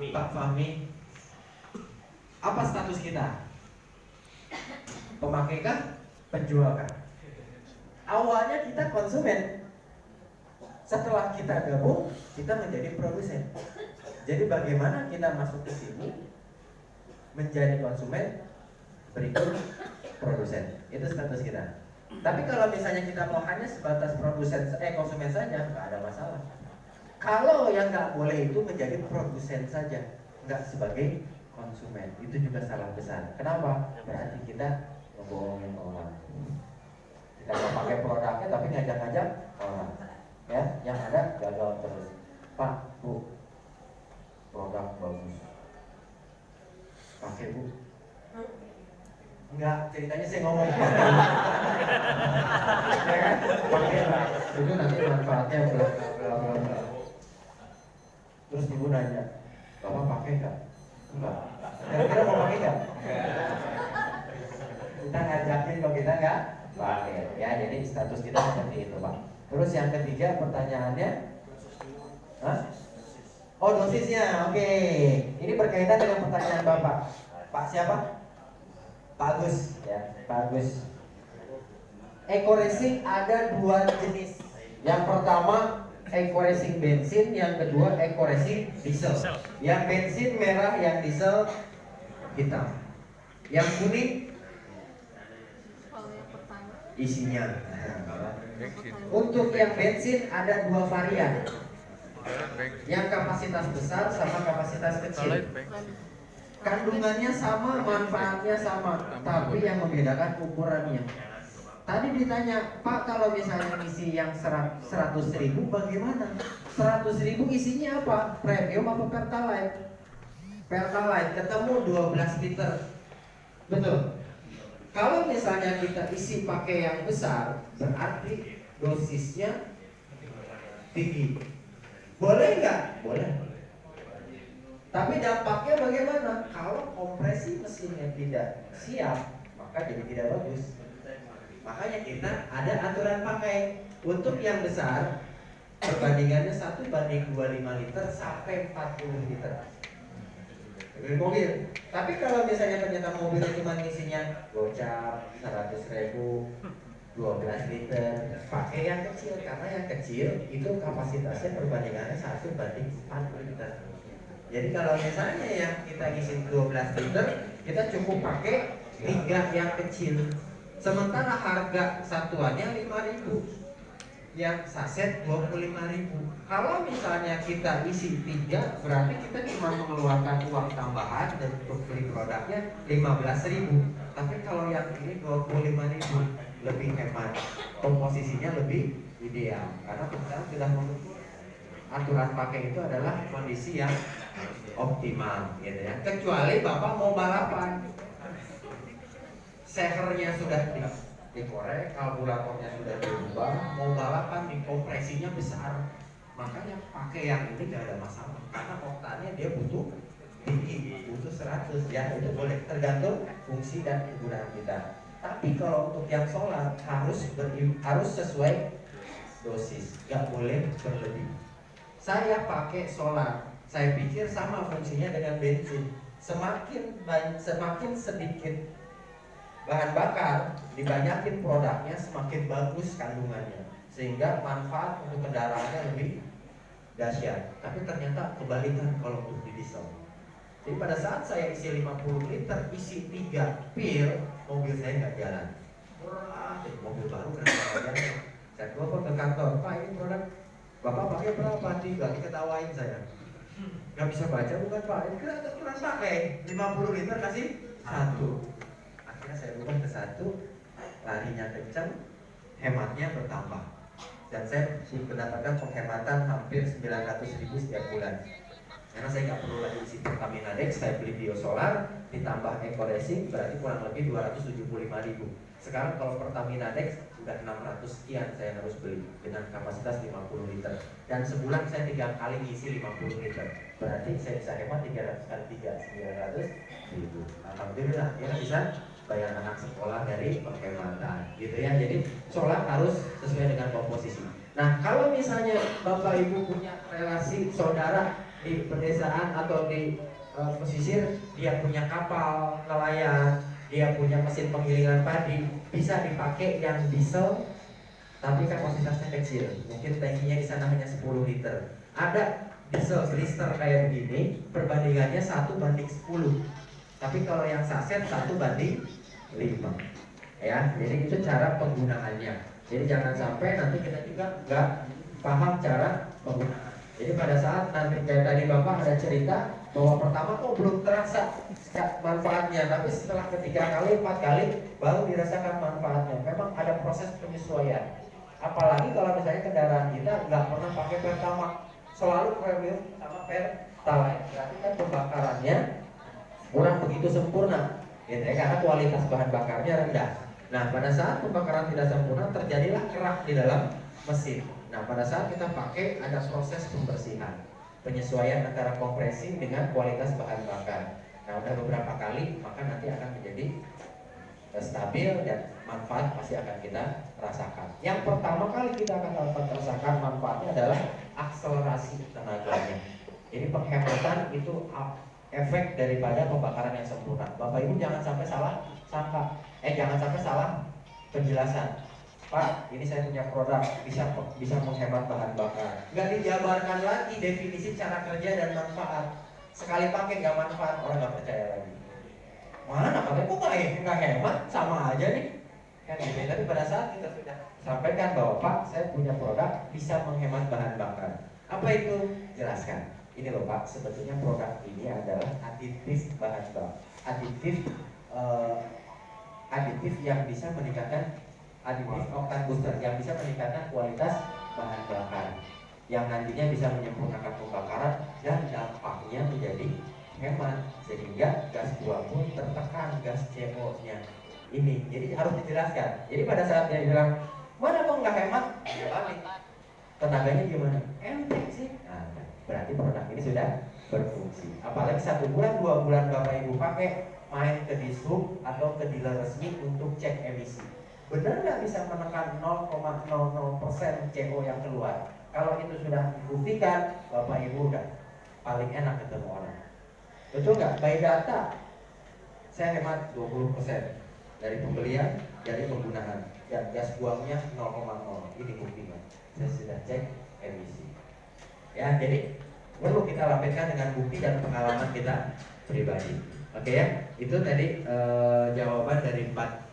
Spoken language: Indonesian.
Pak Fahmi, apa status kita? Pemakai kah? Penjual kah? Awalnya kita konsumen. Setelah kita gabung, kita menjadi produsen. Jadi bagaimana kita masuk ke sini menjadi konsumen, berikut produsen. Itu status kita. Tapi kalau misalnya kita mau hanya sebatas konsumen saja, nggak ada masalah. Kalau yang nggak boleh itu menjadi produsen saja, nggak sebagai konsumen. Itu juga salah besar. Kenapa? Berarti kita ngebohongin orang. Kita mau pakai produknya tapi ngajak-ngajak orang. Ya, yang ada gagal terus. Pak, Bu, produk bagus. Pakai, Bu. Enggak, ceritanya saya ngomong. Ya kan? Pakai lah. Itu nanti manfaatnya bla bla bla bla. Terus ibu nanya, Bapak pakai nggak? Enggak. Kira-kira mau pakai nggak? Kita ngajakin kok kita nggak pakai. Ya, jadi status kita seperti itu, Pak. Terus yang ketiga pertanyaannya, hah? Oh, dosisnya, oke. Ini berkaitan dengan pertanyaan Bapak. Pak siapa? Pak Agus, ya, Pak Agus. Eco Racing ada dua jenis. Yang pertama Eco Racing bensin, yang kedua Eco Racing diesel. Yang bensin merah, yang diesel hitam. Yang kuning isinya. Untuk yang bensin ada dua varian. Yang kapasitas besar sama kapasitas kecil. Kandungannya sama, manfaatnya sama, tapi yang membedakan ukurannya. Tadi ditanya, Pak, kalau misalnya isi yang 100.000 bagaimana? 100.000 isinya apa? Premium apa Pertalite? Pertalite ketemu 12 liter. Betul. Kalau misalnya kita isi pakai yang besar, berarti dosisnya tinggi. Boleh nggak? Boleh. Tapi dampaknya bagaimana? Kalau kompresi mesinnya tidak siap, maka jadi tidak bagus. Makanya kita ada aturan pakai. Untuk yang besar, perbandingannya 1:25 liter sampai 40 liter. Mobil. Tapi kalau misalnya ternyata mobilnya cuma isinya gocap 100.000, 12 liter, pakai yang kecil. Karena yang kecil itu kapasitasnya perbandingannya 1:40 liter. Jadi kalau misalnya yang kita isi 12 liter, kita cukup pakai 3 yang kecil. Sementara harga satuannya 5.000, yang saset 25.000. Kalau misalnya kita isi 3, berarti kita cuma mengeluarkan uang tambahan dan untuk beli produknya 15.000. Tapi kalau yang ini 25.000, lebih hemat, komposisinya lebih ideal. Karena kita sudah mengukur aturan pakai itu adalah kondisi yang optimal, gitu ya. Kecuali Bapak mau balapan, sehernya sudah dikorek, karburatornya sudah dirubah, mau balapan nih, kompresinya besar, makanya pakai yang ini gak ada masalah. Karena oktannya dia butuh tinggi, butuh 100, ya itu boleh, tergantung fungsi dan kegunaan kita. Tapi kalau untuk yang solar harus sesuai dosis, gak boleh berlebih. Saya pakai solar, saya pikir sama fungsinya dengan bensin. Semakin sedikit bahan bakar, dibanyakin produknya, semakin bagus kandungannya, sehingga manfaat untuk kendaraannya lebih dahsyat. Tapi ternyata kebalikan kalau untuk di diesel. Jadi pada saat saya isi 50 liter, isi 3 pil, mobil saya nggak jalan. Wah, mobil baru kenapa nggak jalan? Saya telepon ke kantor, Pak ini produk Bapak pakai berapa? 3, diketawain saya. Nggak bisa baca bukan Pak? Ini kan kurang pakai 50 liter kasih 1. Saya rubah ke 1, larinya kencang, hematnya bertambah, dan saya mendapatkan penghematan hampir 900.000 setiap bulan. Karena saya nggak perlu lagi isi Pertamina Dex, saya beli biosolar ditambah Eco Racing, berarti kurang lebih 275.000. Sekarang kalau Pertamina Dex sudah 600 sekian saya harus beli dengan kapasitas 50 liter, dan sebulan saya 3 kali ngisi 50 liter, berarti saya bisa hemat 300 kali 3, 900.000. Alhamdulillah ya, bisa bayar anak sekolah dari penghematan, gitu ya. Jadi solar harus sesuai dengan komposisi. Nah, kalau misalnya Bapak Ibu punya relasi saudara di pedesaan atau di pesisir dia punya kapal nelayan, dia punya mesin penggilingan padi, bisa dipakai yang diesel, tapi kapasitasnya kecil. Mungkin tankinya di sana hanya 10 liter. Ada diesel blister kayak begini, perbandingannya 1:10. Tapi kalau yang saset 1:5. Ya, jadi itu cara penggunaannya. Jadi jangan sampai nanti kita juga nggak paham cara penggunaan. Jadi pada saat nanti kayak tadi Bapak ada cerita bahwa pertama kok belum terasa manfaatnya, tapi setelah 3 kali, 4 kali baru dirasakan manfaatnya. Memang ada proses penyesuaian. Apalagi kalau misalnya kendaraan kita nggak pernah pakai Pertamax, selalu premium sama Pertalite, berarti kan pembakarannya kurang begitu sempurna, gitu ya, karena kualitas bahan bakarnya rendah. Nah, pada saat pembakaran tidak sempurna terjadilah kerak di dalam mesin. Nah, pada saat kita pakai ada proses pembersihan, penyesuaian antara kompresi dengan kualitas bahan bakar. Nah, udah beberapa kali maka nanti akan menjadi stabil dan manfaat pasti akan kita rasakan. Yang pertama kali kita akan dapat rasakan manfaatnya adalah akselerasi tenaganya. Jadi penghematan itu efek daripada pembakaran yang sempurna. Bapak Ibu jangan sampai salah sangka, jangan sampai salah penjelasan. Pak, ini saya punya produk bisa menghemat bahan bakar. Nggak dijabarkan lagi definisi cara kerja dan manfaat. Sekali pakai nggak manfaat, orang nggak percaya lagi. Mana katanya kok nggak hemat, sama aja nih. Kan gitu. Tapi pada saat kita sudah sampaikan bahwa Pak, saya punya produk bisa menghemat bahan bakar. Apa itu? Jelaskan. Ini loh Pak, sebetulnya produk ini adalah aditif bahan bakar. Aditif yang bisa meningkatkan aditif oktan booster yang bisa meningkatkan kualitas bahan bakar, yang nantinya bisa menyempurnakan pembakaran dan dampaknya menjadi hemat, sehingga gas buang pun tertekan, gas CO-nya ini. Jadi harus dijelaskan. Jadi pada saat dia bilang mana kok nggak hemat, dia balik, tenaganya gimana? Enteng sih. Nah, berarti produk ini sudah berfungsi. Apalagi 1 bulan 2 bulan Bapak Ibu pakai, main ke dishub atau ke dealer resmi untuk cek emisi. Benar nggak bisa menekan 0,00% CO yang keluar? Kalau itu sudah dibuktikan, Bapak Ibu udah paling enak ketemu orang. Betul nggak? By data, saya hemat 20% dari pembelian, dari penggunaan, dan gas buangnya 0,0. Ini buktinya. Saya sudah cek emisi. Ya, jadi perlu kita lampirkan dengan bukti dan pengalaman kita pribadi. Oke ya, itu tadi jawaban dari 4